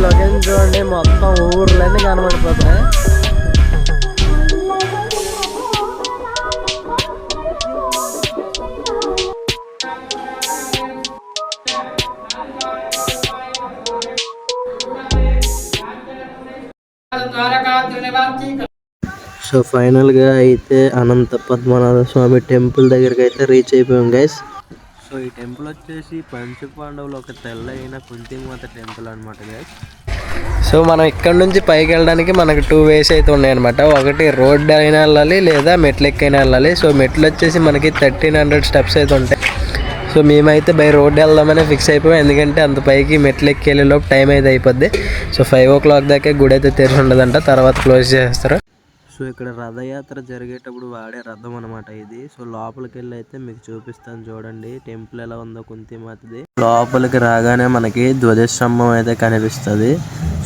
Location చూడండి, మొత్తం ఊర్లన్నీ కనబడిపోతున్నాయి. So ఫైనల్గా అయితే అనంత పద్మనాభ స్వామి టెంపుల్ దగ్గరికి అయితే రీచ్ అయిపోయాం గైస్. సో ఈ టెంపుల్ వచ్చేసి పంచపాండవులు ఒక తెల్లైన కుంతిమాత టెంపుల్ అనమాట గైస్. సో మనం ఇక్కడ నుంచి పైకి వెళ్ళడానికి మనకు 2 వేస్ అయితే ఉన్నాయన్నమాట. ఒకటి రోడ్ అయినా వెళ్ళాలి, లేదా మెట్లు ఎక్కైనా వెళ్ళాలి. సో మెట్లు వచ్చేసి మనకి 1300 స్టెప్స్ అయితే ఉంటాయి. సో మేమైతే బై రోడ్ వెళ్దామని ఫిక్స్ అయిపోయాం, ఎందుకంటే అంత పైకి మెట్లు ఎక్కి వెళ్ళే లోపు టైం అయితే అయిపోద్ది. సో 5 o'clock దాకా గుడి అయితే తెరిచి ఉండదంట, తర్వాత క్లోజ్ చేస్తారు. సో ఇక్కడ రథయాత్ర జరిగేటప్పుడు వాడే రథం అనమాట ఇది. సో లోపలికి వెళ్ళి అయితే మీకు చూపిస్తాను చూడండి టెంపుల్ ఎలా ఉందో కుంతిమాతది. లోపలికి రాగానే మనకి ధ్వజస్తంభం అయితే కనిపిస్తుంది.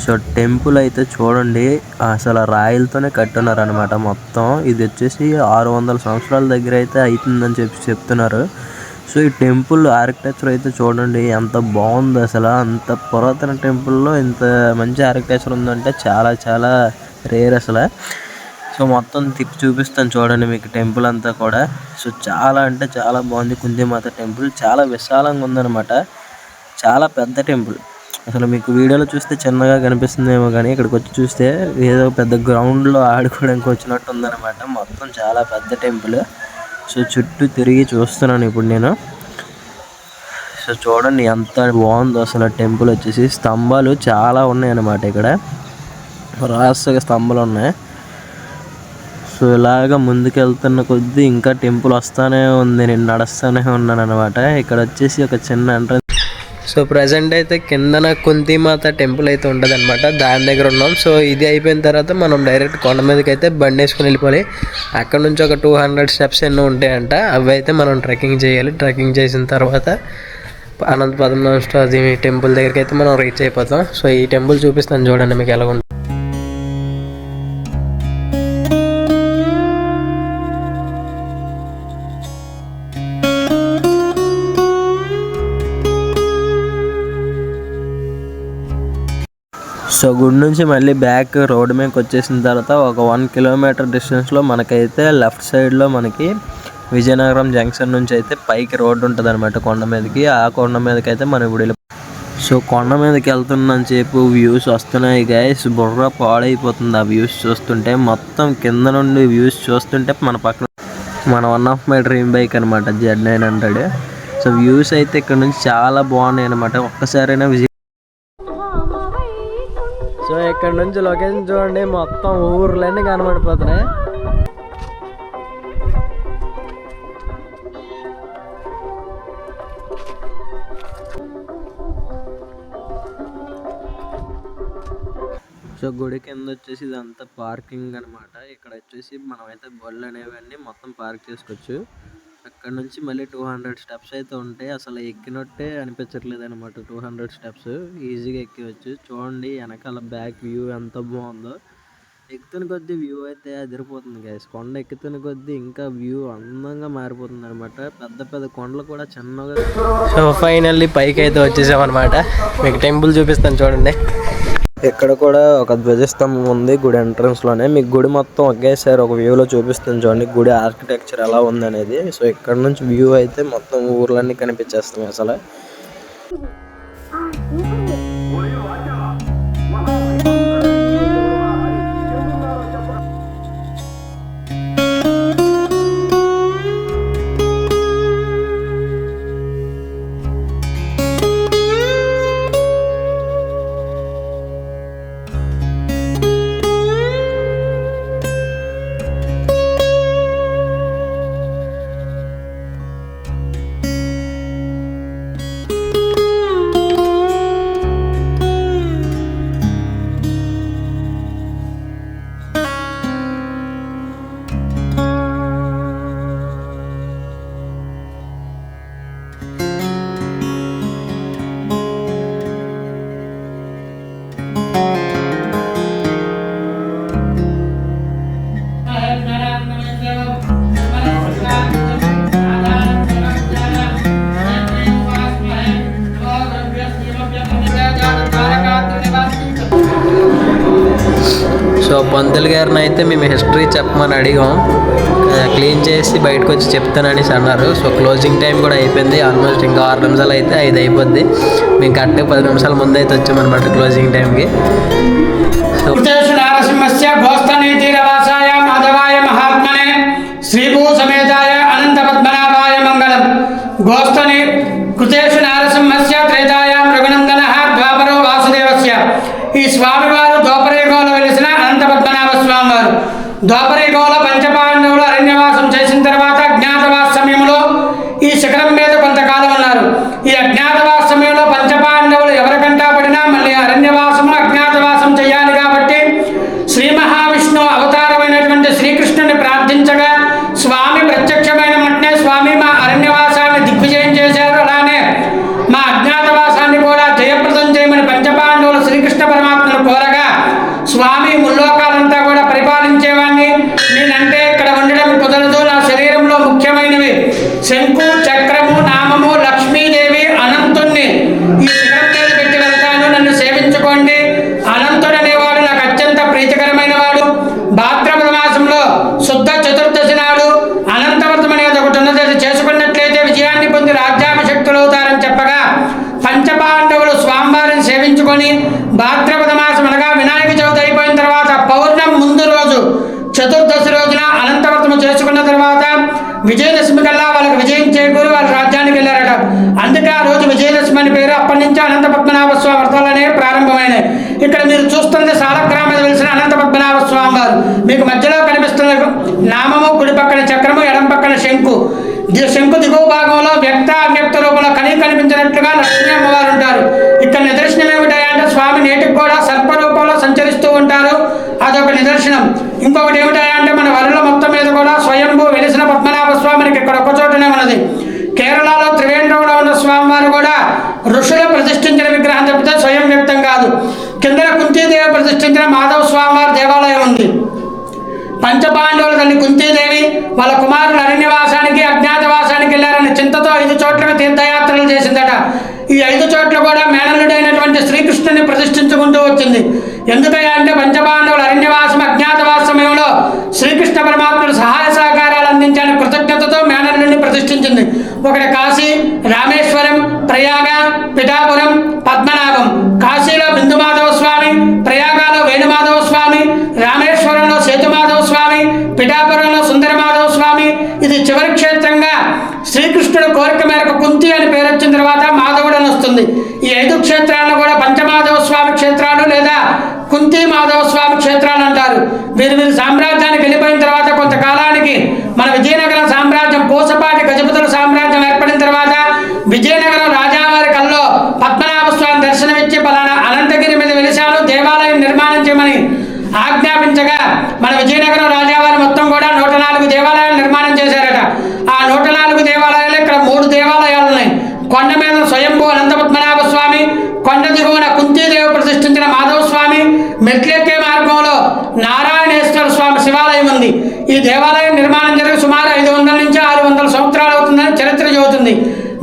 సో టెంపుల్ అయితే చూడండి, అసలు రాయిలతోనే కట్టున్నారు అనమాట మొత్తం. ఇది వచ్చేసి 600 సంవత్సరాల దగ్గర అయితే అవుతుందని చెప్తున్నారు. సో ఈ టెంపుల్ ఆర్కిటెక్చర్ అయితే చూడండి ఎంత బాగుంది. అసలు అంత పురాతన టెంపుల్లో ఇంత మంచి ఆర్కిటెక్చర్ ఉందంటే చాలా చాలా రేర్ అసలు. సో మొత్తం తిప్పి చూపిస్తాను చూడండి మీకు టెంపుల్ అంతా కూడా. సో చాలా అంటే చాలా బాగుంది కుంతిమాత టెంపుల్. చాలా విశాలంగా ఉందన్నమాట, చాలా పెద్ద టెంపుల్. అసలు మీకు వీడియోలో చూస్తే చిన్నగా కనిపిస్తుందేమో, కానీ ఇక్కడికి వచ్చి చూస్తే ఏదో పెద్ద గ్రౌండ్లో ఆడుకోవడానికి వచ్చినట్టు ఉందన్నమాట. మొత్తం చాలా పెద్ద టెంపుల్. సో చుట్టూ తిరిగి చూస్తున్నాను ఇప్పుడు నేను. సో చూడండి ఎంత బాగుందో అసలు టెంపుల్ వచ్చేసి. స్తంభాలు చాలా ఉన్నాయి అన్నమాట, ఇక్కడ రాసగా స్తంభాలు ఉన్నాయి. సో ఇలాగ ముందుకెళ్తున్న కొద్దీ ఇంకా టెంపుల్ వస్తానే ఉంది, నేను నడుస్తూనే ఉన్నాను అనమాట. ఇక్కడ వచ్చేసి ఒక చిన్న ఎంట్రన్స్. సో ప్రజెంట్ అయితే కిందన కుంతిమాత టెంపుల్ అయితే ఉంటుంది అనమాట, దాని దగ్గర ఉన్నాం. సో ఇది అయిపోయిన తర్వాత మనం డైరెక్ట్ కొండ మీదకి అయితే బండి వేసుకుని వెళ్ళిపోవాలి. అక్కడ నుంచి ఒక 200 స్టెప్స్ ఎన్నో ఉంటాయంట, అవి అయితే మనం ట్రెక్కింగ్ చేయాలి. ట్రెక్కింగ్ చేసిన తర్వాత అనంత పద్మనాభ స్వామి టెంపుల్ దగ్గరికి అయితే మనం రీచ్ అయిపోతాం. సో ఈ టెంపుల్ చూపిస్తాను చూడండి మీకు ఎలా ఉంటుంది. సో గుడి నుంచి మళ్ళీ బ్యాక్ రోడ్ మీదకి వచ్చేసిన తర్వాత ఒక 1 kilometer డిస్టెన్స్లో మనకైతే లెఫ్ట్ సైడ్లో మనకి విజయనగరం జంక్షన్ నుంచి అయితే పైకి రోడ్డు ఉంటుంది అనమాట కొండ మీదకి. ఆ కొండ మీదకి అయితే మనం ఇప్పుడు సో కొండ మీదకి వెళ్తున్నంత సేపు వ్యూస్ వస్తున్నాయి గైస్, బుర్ర పాడైపోతుంది ఆ వ్యూస్ చూస్తుంటే. మొత్తం కింద నుండి వ్యూస్ చూస్తుంటే మన one of my dream bike అనమాట Z900. సో వ్యూస్ అయితే ఇక్కడ నుంచి చాలా బాగున్నాయి అనమాట, ఒక్కసారైనా సో ఇక్కడ నుంచి లొకేషన్ చూడండి, మొత్తం ఊర్లన్నీ కనబడిపోతున్నాయి. సో గుడి కింద వచ్చేసి ఇదంతా పార్కింగ్ అనమాట. ఇక్కడ వచ్చేసి మనం అయితే బళ్ళు అనేవన్నీ మొత్తం పార్క్ చేసుకోవచ్చు. అక్కడ నుంచి మళ్ళీ 200 స్టెప్స్ అయితే ఉంటాయి. అసలు ఎక్కినట్టే అనిపించట్లేదు అనమాట, 200 స్టెప్స్ ఈజీగా ఎక్కివచ్చు. చూడండి వెనకాల బ్యాక్ వ్యూ ఎంత బాగుందో. ఎక్కుతున్న కొద్దీ వ్యూ అయితే అదిరిపోతుంది గైస్. కొండ ఎక్కుతున్న కొద్దీ ఇంకా వ్యూ అందంగా మారిపోతుంది అనమాట. పెద్ద పెద్ద కొండలు కూడా చిన్నగా. సో ఫైనల్లీ పైకి అయితే వచ్చేసాం అనమాట. మీకు టెంపుల్ చూపిస్తాను చూడండి. ఇక్కడ కూడా ఒక ధ్వజస్తంభం ఉంది గుడి ఎంట్రన్స్ లోనే. మీకు గుడి మొత్తం ఒకేసారి ఒక వ్యూలో చూపిస్తాను చూడండి గుడి ఆర్కిటెక్చర్ ఎలా ఉంది అనేది. సో ఇక్కడ నుంచి వ్యూ అయితే మొత్తం ఊర్లన్నీ కనిపించేస్తాయి అసలు. సో పంతులు గారిని అయితే మేము హిస్టరీ చెప్పమని అడిగాం, క్లీన్ చేసి బయటకు వచ్చి చెప్తాననేసి అన్నారు. సో క్లోజింగ్ టైం కూడా అయిపోయింది, ఆల్మోస్ట్ ఇంకా 6 నిమిషాలు అయితే 5 అయిపోద్ది. మేము కరెక్ట్గా 10 నిమిషాల ముందు అయితే వచ్చామన్నమాట క్లోజింగ్ టైంకి. సో నరసింహస్య గోస్తనీతిరవాసాయ మాధవాయ మహాత్మనే శ్రీభూ సమేతాయ అనంత పద్మనాభాయ మంగళం. గోస్తని కృతేషు నరసింహస్య త్రేతాయాం రఘునందనః ద్వాపరో వాసుదేవస్య. ఈ స్వామివారు ద్వాపరయుగంలో వెలిసిన అనంత పద్మనాభ స్వామివారు. ద్వాపరయుగంలో పంచపాండవులు అరణ్యవాసం చేసిన తర్వాత అజ్ఞాతవాస సమయంలో ఈ శిఖరం మీద కొంతకాలం ఉన్నారు. ఈ అజ్ఞాతవాస సమయంలో పంచపాండవులు ఎవరికంటా పడినా మళ్ళీ అరణ్యవాసము అజ్ఞాతవాసం చేయాలి కాబట్టి శ్రీ మహావిష్ణువు అవతారమైనటువంటి శ్రీకృష్ణుని ప్రార్థించగా స్వామి ప్రత్యక్షమైన మట్నే స్వామి మా అరణ్యవాసాన్ని దిగ్విజయం చేశారు. అలానే మా అజ్ఞాతవాసాన్ని కూడా జయప్రదం చేయమని పంచపాండవులు శ్రీకృష్ణ పరమాత్మను కోరగా స్వామి ముల్లోకాలంతా కూడా పరిపాలించేవాడిని, నేనంటే ఇక్కడ ఉండడం కుదరదు, నా శరీరంలో ముఖ్యమైనవి శంకు చక్రము నామము లక్ష్మీదేవి అనంతుణ్ణి ఈ శిఖరం మీద పెట్టి వెళ్తాను, నన్ను సేవించుకోండి. అనంతుడు అనేవాడు నాకు అత్యంత ప్రీతికరమైన వాడు. భాద్రపద మాసంలో శుద్ధ చతుర్దశి నాడు అనంతవర్తం అనేది ఒకటి ఉన్నది, అది చేసుకున్నట్లయితే విజయాన్ని పొంది రాజ్యాభిషక్తులు అవుతారని చెప్పగా పంచపాండవులు స్వామివారిని సేవించుకొని భాద్రపద మాసం అనగా వినాయక చవితి అయిపోయిన తర్వాత పౌర్ణమి ముందు రోజు చతుర్దశి రోజున అనంతవర్తము చేసుకున్న తర్వాత విజయదశమి కల్లా వాళ్ళకి విజయం చేకూరి వాళ్ళ రాజ్యానికి వెళ్ళారట. అందుకే ఆ రోజు విజయదశమి అని పేరు. అప్పటి నుంచి అనంత పద్మనాభ స్వామి వ్రతాలు అనేవి ప్రారంభమైనాయి. ఇక్కడ మీరు చూస్తుంది సాలగ్రామ మీద వెలిసిన అనంత పద్మనాభ స్వామి వారు. మీకు మధ్యలో కనిపిస్తున్న నామము, కుడి పక్కన చక్రము, ఎడం పక్కన శంకు. శంకు దిగువ భాగంలో వ్యక్త అవ్యక్త రూపంలో కనిపించినట్లుగా లక్ష్మీ అమ్మవారు ఉంటారు. ఇక్కడ నిదర్శనం ఏమిటంటే స్వామి నేటికి కూడా సర్ప రూపంలో సంచరిస్తూ ఉంటారు, అదొక నిదర్శనం. ఇంకొకటి ఏమిటంటే మన వరలో మొత్తం మీద కూడా స్వయంభూ వెలిసిన పద్మనాభ స్వామికి ఇక్కడ ఒక చోటనే ఉన్నది. కేరళలో త్రివేంద్రంలో ఉన్న స్వామివారు కూడా ఋషులు ప్రతిష్ఠించిన విగ్రహం తప్పితే స్వయం వ్యక్తం కాదు. కింద కుంతీదేవి ప్రతిష్ఠించిన మాధవ స్వామివారి దేవాలయం ఉంది. పంచపాండవుల తల్లి కుంతీదేవి వాళ్ళ కుమారులు అరణ్యవాసానికి అజ్ఞాతవాసానికి వెళ్ళారని చింతతో 5 చోట్లకు తీర్థయాత్రలు చేసిందట. ఈ 5 చోట్ల కూడా మేనల్లుడైనటువంటి శ్రీకృష్ణుని ప్రతిష్ఠించుకుంటూ వచ్చింది. ఎందుకంటే పంచపాండవులు అరణ్యవాసం అజ్ఞాతవాస సమయంలో శ్రీకృష్ణ పరమాత్ముడు సహాయ సహకారాలు అందించాలని కృతజ్ఞతతో మేనల్లుడిని ప్రతిష్ఠించింది. ఒకటి కాశీ, రామేశ్వరం, ప్రయాగ, పిఠాపురం, పద్మనాభం. కాశీలో బిందుమాధవ స్వామి, ప్రయాగలో వేణుమాధవ స్వామి, రామేశ్వరంలో సేతుమాధవ స్వామి, పిఠాపురంలో సుందరమాధవ స్వామి. ఇది చివరి క్షేత్రంగా శ్రీకృష్ణుడు కోరిక మేరకు కుంతి అని పేరు వచ్చిన తర్వాత మాధవుడు అని వస్తుంది. ఈ 5 క్షేత్రాలను కూడా పంచమాధవ స్వామి క్షేత్రాలు లేదా కుంతి మాధవ స్వామి క్షేత్రాలు అంటారు. వీరు సామ్రాజ్యానికి వెళ్ళిపోయిన తర్వాత కొంతకాలానికి మన విజయనగరం సామ్రాజ్యం పూసపాటి గజపతుల సామ్రాజ్యం ఏర్పడిన తర్వాత విజయనగరం రాజావారి కల్లో పద్మనాభ స్వామి దర్శనమిచ్చి పలానా అనంతగిరి మీద వెలిశాను, దేవాలయం నిర్మాణం చేయమని ఆజ్ఞాపించగా మన విజయనగరం రాజావారి మొత్తం కూడా 104 దేవాలయాలు నిర్మాణం చేశారట. ఆ 104 దేవాలయాలు ఇక్కడ 3 దేవాలయాలు ఉన్నాయి. కొండ మీద స్వయంభూ అనంత పద్మనాభ స్వామి, కొండ దిగువన కుంతీదేవి ప్రతిష్ఠించిన మాధవ స్వామి, మెట్లెక్కే మార్గంలో నారాయణేశ్వర స్వామి శివాలయం ఉంది. ఈ దేవాలయం నిర్మాణం జరిగి సుమారు 500 నుంచి 600 సంవత్సరాలు అవుతుందని చరిత్ర చెబుతుంది.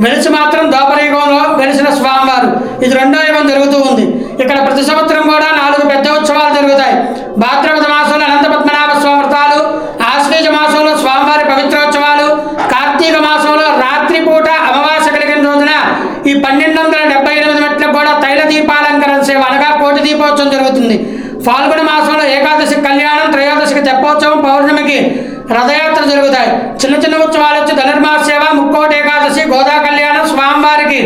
వెలిసి మాత్రం ద్వాపరయుగంలో వెలిసిన స్వామివారు. ఇది 2వ యుగం జరుగుతూ ఉంది. ఇక్కడ ప్రతి సంవత్సరం కూడా 4 పెద్ద ఉత్సవాలు జరుగుతాయి. భాద్రపద మాసంలో అనంత పద్మనాభ స్వామి వ్రతాలు, ఆశ్వేజ మాసంలో స్వామివారి పవిత్రోత్సవాలు, కార్తీక మాసంలో రాత్రిపూట అమావాస్య కలిగిన రోజున ఈ 1278 మెట్లకు కూడా తైల దీపాలంకరణ సేవ అనగా కోటి దీపోత్సవం జరుగుతుంది. ఫాల్గుణ మాసంలో ఏకాదశి కళ్యాణం, త్రయోదశికి తెప్పోత్సవం, పౌర్ణమికి రథయాత్ర జరుగుతాయి. చిన్న చిన్న ఉత్సవాలు వచ్చి ధనుర్మాస సేవ, ముక్కోటి ఏకాదశి, గోదా కళ్యాణం, స్వామివారికి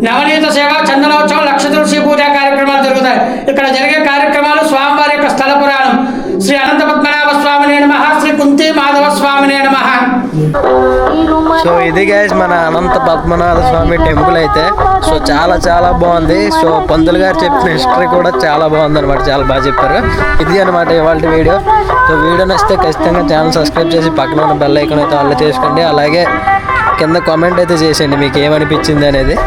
నవనీత సేవ, చందనోత్సవం, లక్ష తులసి పూజ కార్యక్రమాలు జరుగుతాయి. ఇక్కడ జరిగే కార్యక్రమాలు స్వామివారి యొక్క స్థల పురాణం. శ్రీ అనంత పద్మనాభ స్వామినే నమః, శ్రీ కుంతి మాధవ స్వామినే నమః. సో ఇది గైస్ మన అనంత పద్మనాభ స్వామి టెంపుల్ అయితే. సో చాలా బాగుంది. సో పంతులు గారు చెప్పిన హిస్టరీ కూడా చాలా బాగుంది అనమాట, చాలా బాగా చెప్పారు. ఇది అనమాట ఇవాళ వీడియో. సో వీడియో నచ్చితే ఖచ్చితంగా ఛానల్ సబ్స్క్రైబ్ చేసి పక్కన ఉన్న బెల్ ఐకాన్ అయితే ఆల్ చేసుకోండి. అలాగే కింద కామెంట్ అయితే చేసేయండి మీకు ఏమనిపించింది అనేది.